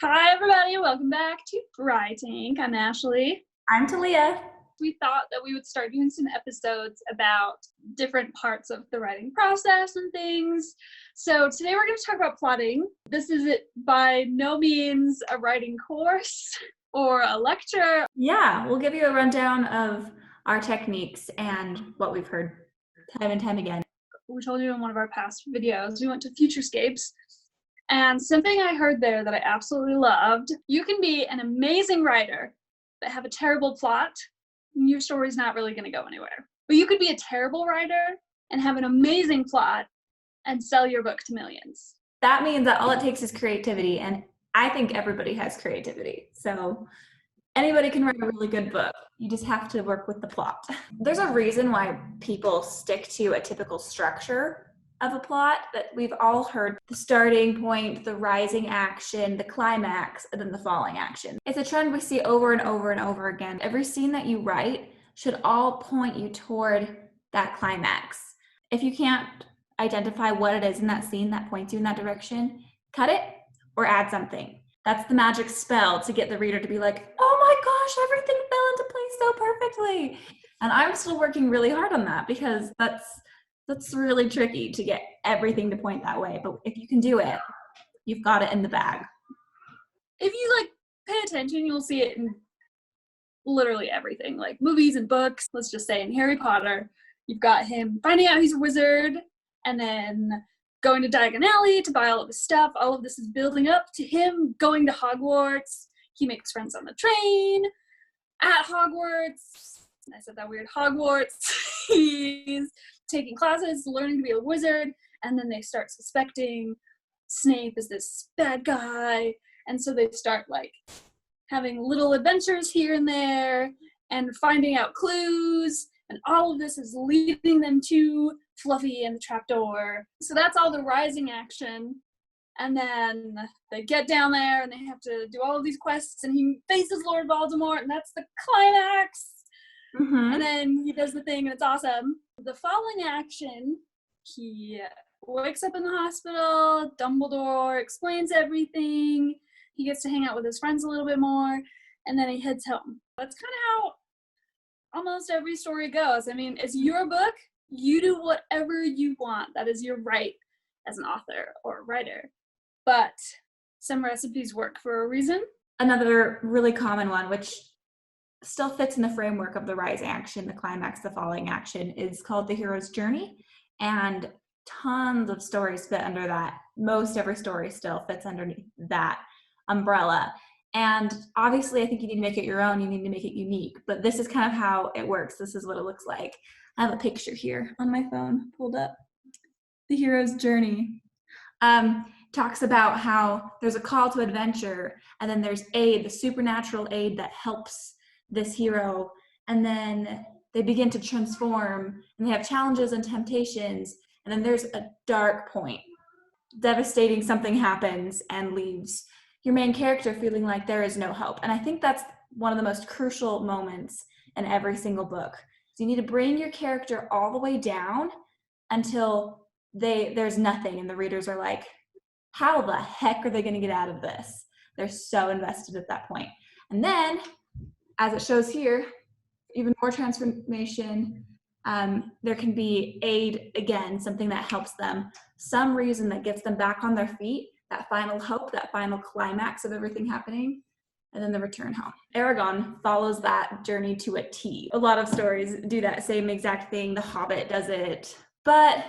Hi, everybody. Welcome back to Writing. I'm Ashley. I'm Talia. We thought that we would start doing some episodes about different parts of the writing process and things. So today we're going to talk about plotting. This is by no means a writing course or a lecture. Yeah, we'll give you a rundown of our techniques and what we've heard time and time again. We told you in one of our past videos, we went to Futurescapes. And something I heard there that I absolutely loved, you can be an amazing writer, but have a terrible plot, and your story's not really going to go anywhere. But you could be a terrible writer and have an amazing plot and sell your book to millions. That means that all it takes is creativity, and I think everybody has creativity. So anybody can write a really good book. You just have to work with the plot. There's a reason why people stick to a typical structure of a plot that we've all heard: the starting point, the rising action, the climax, and then the falling action. It's a trend we see over and over and over again. Every scene that you write should all point you toward that climax. If you can't identify what it is in that scene that points you in that direction, cut it or add something. That's the magic spell to get the reader to be like, oh my gosh, everything fell into place so perfectly. And I'm still working really hard on that because that's really tricky to get everything to point that way. But if you can do it, you've got it in the bag. If you pay attention, you'll see it in literally everything, like movies and books. Let's just say in Harry Potter, you've got him finding out he's a wizard and then going to Diagon Alley to buy all of his stuff. All of this is building up to him going to Hogwarts. He makes friends on the train at Hogwarts. I said that weird, Hogwarts. He's taking classes, learning to be a wizard, and then they start suspecting Snape is this bad guy, and so they start having little adventures here and there and finding out clues, and all of this is leading them to Fluffy and the trapdoor. So that's all the rising action, and then they get down there and they have to do all of these quests, and he faces Lord Voldemort, and that's the climax. Mm-hmm. And then he does the thing and it's awesome. The falling action, he wakes up in the hospital, Dumbledore explains everything, he gets to hang out with his friends a little bit more, and then he heads home. That's kind of how almost every story goes. I mean, it's your book, you do whatever you want. That is your right as an author or writer. But some recipes work for a reason. Another really common one, which still fits in the framework of the rising action, the climax, the falling action, is called the hero's journey. And tons of stories fit under that. Most every story still fits underneath that umbrella. And obviously, I think you need to make it your own. You need to make it unique. But this is kind of how it works. This is what it looks like. I have a picture here on my phone pulled up. The hero's journey talks about how there's a call to adventure, and then there's aid, the supernatural aid that helps this hero, and then they begin to transform, and they have challenges and temptations, and then there's a dark point. Devastating something happens and leaves your main character feeling like there is no hope. And I think that's one of the most crucial moments in every single book. So you need to bring your character all the way down until there's nothing, and the readers are like, how the heck are they going to get out of this? They're so invested at that point. And then, as it shows here, even more transformation, there can be aid again, something that helps them, some reason that gets them back on their feet, that final hope, that final climax of everything happening, and then the return home. Aragon follows that journey to a T. A lot of stories do that same exact thing. The Hobbit does it. But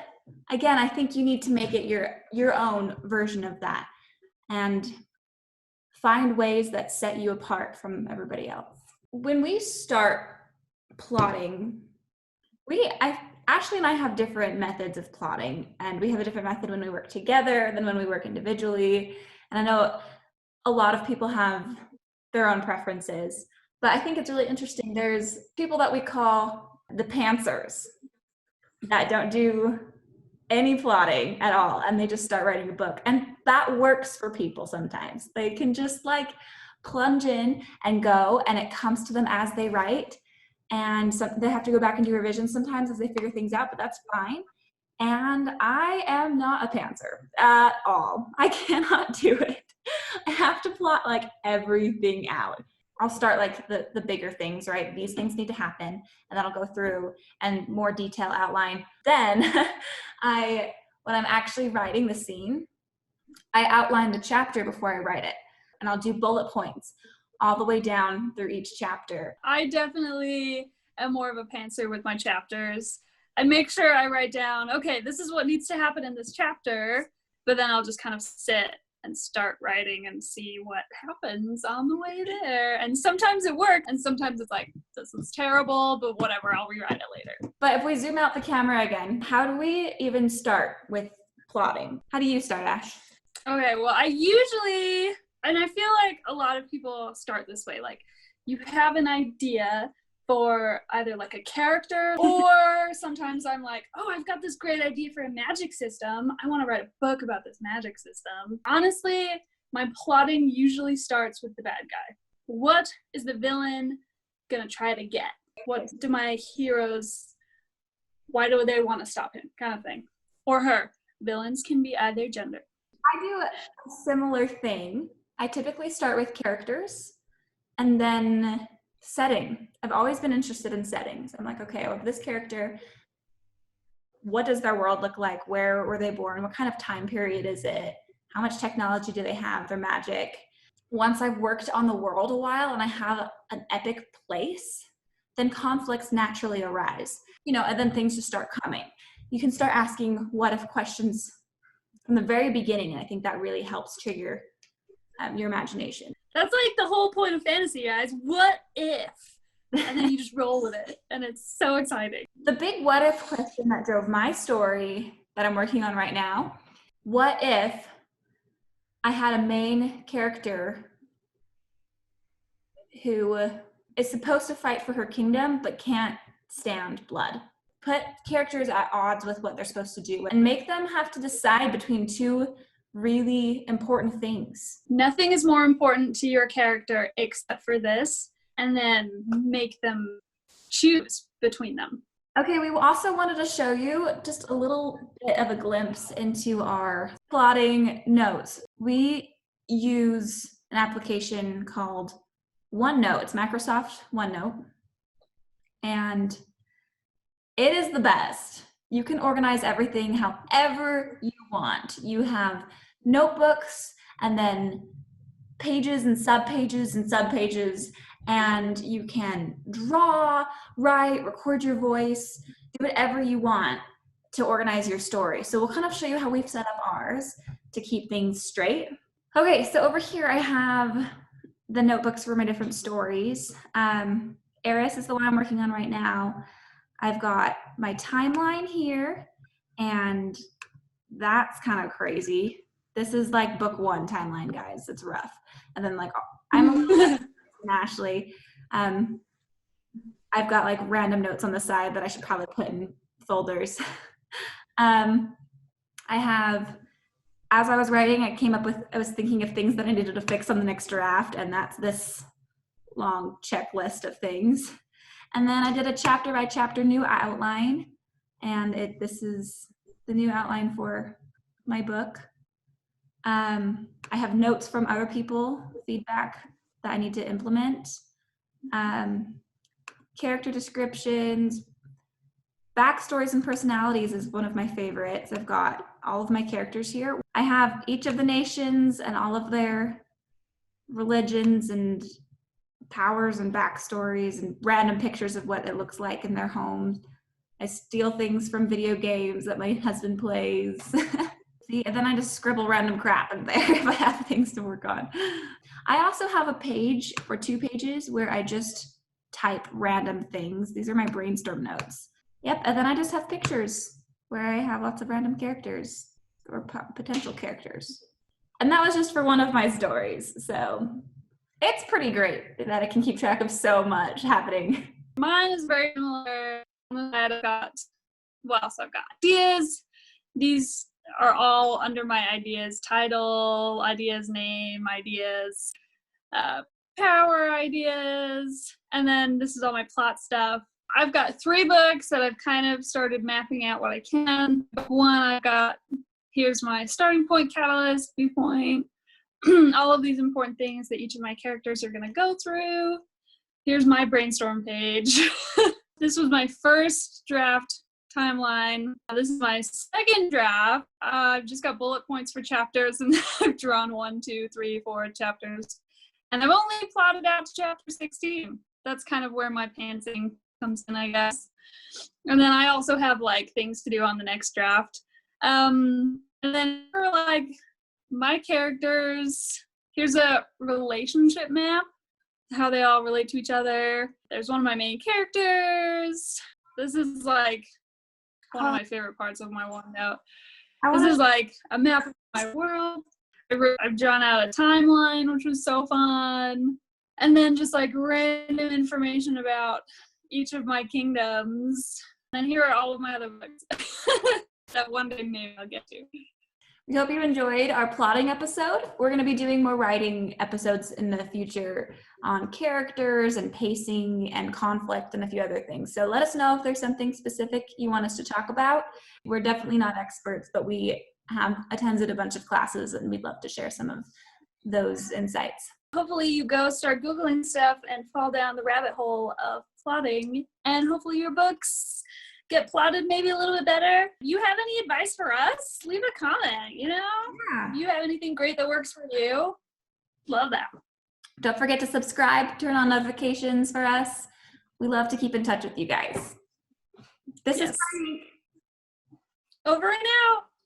again, I think you need to make it your own version of that and find ways that set you apart from everybody else. When we start plotting, Ashley and I have different methods of plotting, and we have a different method when we work together than when we work individually. And I know a lot of people have their own preferences, but I think it's really interesting. There's people that we call the pantsers that don't do any plotting at all, and they just start writing a book. And that works for people sometimes. They can just plunge in and go, and it comes to them as they write. And so they have to go back and do revisions sometimes as they figure things out, but that's fine. And I am not a pantser at all. I cannot do it. I have to plot like everything out. I'll start like the bigger things, right? These things need to happen, and then I'll go through and more detail outline. Then when I'm actually writing the scene, I outline the chapter before I write it, and I'll do bullet points all the way down through each chapter. I definitely am more of a pantser with my chapters. I make sure I write down, okay, this is what needs to happen in this chapter, but then I'll just kind of sit and start writing and see what happens on the way there. And sometimes it works, and sometimes it's like, this is terrible, but whatever, I'll rewrite it later. But if we zoom out the camera again, how do we even start with plotting? How do you start, Ash? Okay, well, I usually, and I feel like a lot of people start this way, like you have an idea for either like a character, or sometimes I'm like, oh, I've got this great idea for a magic system. I want to write a book about this magic system. Honestly, my plotting usually starts with the bad guy. What is the villain gonna try to get? What do my heroes, why do they want to stop him, kind of thing? Or her. Villains can be either gender. I do a similar thing. I typically start with characters and then setting. I've always been interested in settings. I'm like, okay, well, this character, what does their world look like? Where were they born? What kind of time period is it? How much technology do they have? Their magic. Once I've worked on the world a while and I have an epic place, then conflicts naturally arise, and then things just start coming. You can start asking what if questions from the very beginning, and I think that really helps trigger your imagination. That's like the whole point of fantasy, guys. What if? And then you just roll with it, and it's so exciting. The big what if question that drove my story that I'm working on right now, what if I had a main character who is supposed to fight for her kingdom but can't stand blood? Put characters at odds with what they're supposed to do and make them have to decide between two really important things. Nothing is more important to your character except for this, and then make them choose between them. Okay, we also wanted to show you just a little bit of a glimpse into our plotting notes. We use an application called OneNote. It's Microsoft OneNote. And it is the best. You can organize everything however you want. You have notebooks and then pages and subpages, and you can draw, write, record your voice, do whatever you want to organize your story. So we'll kind of show you how we've set up ours to keep things straight. Okay, so over here I have the notebooks for my different stories. Eris is the one I'm working on right now. I've got my timeline here, and that's kind of crazy. This is like book 1 timeline, guys. It's rough. And then like I'm a little bit Ashley. I've got like random notes on the side that I should probably put in folders. I have, as I was writing, I was thinking of things that I needed to fix on the next draft, and that's this long checklist of things. And then I did a chapter by chapter new outline, and this is the new outline for my book. I have notes from other people, feedback that I need to implement. Character descriptions, backstories and personalities is one of my favorites. I've got all of my characters here. I have each of the nations and all of their religions and powers and backstories and random pictures of what it looks like in their homes. I steal things from video games that my husband plays. And then I just scribble random crap in there if I have things to work on. I also have a page or 2 pages where I just type random things. These are my brainstorm notes. Yep, and then I just have pictures where I have lots of random characters or potential characters. And that was just for one of my stories. So it's pretty great that I can keep track of so much happening. Mine is very similar. I've got ideas. These are all under my ideas title, ideas name, ideas, power ideas, and then this is all my plot stuff. I've got 3 books that I've kind of started mapping out what I can. Book 1, I've got, here's my starting point, catalyst, viewpoint, all of these important things that each of my characters are going to go through. Here's my brainstorm page. This was my first draft timeline. This is my second draft. I've just got bullet points for chapters, and I've drawn 1, 2, 3, 4 chapters. And I've only plotted out to chapter 16. That's kind of where my pantsing comes in, I guess. And then I also have like things to do on the next draft. And then for like my characters, here's a relationship map, how they all relate to each other. There's one of my main characters. This is like one of my favorite parts of my OneNote. This is like a map of my world. I've drawn out a timeline, which was so fun. And then just like random information about each of my kingdoms. And here are all of my other books that one day maybe I'll get to. We hope you enjoyed our plotting episode. We're going to be doing more writing episodes in the future on characters and pacing and conflict and a few other things. So let us know if there's something specific you want us to talk about. We're definitely not experts, but we have attended a bunch of classes and we'd love to share some of those insights. Hopefully you go start Googling stuff and fall down the rabbit hole of plotting, and hopefully your books get plotted maybe a little bit better. You have any advice for us? Leave a comment, you know? Yeah. If you have anything great that works for you, love that. Don't forget to subscribe, turn on notifications for us. We love to keep in touch with you guys. This is over and out.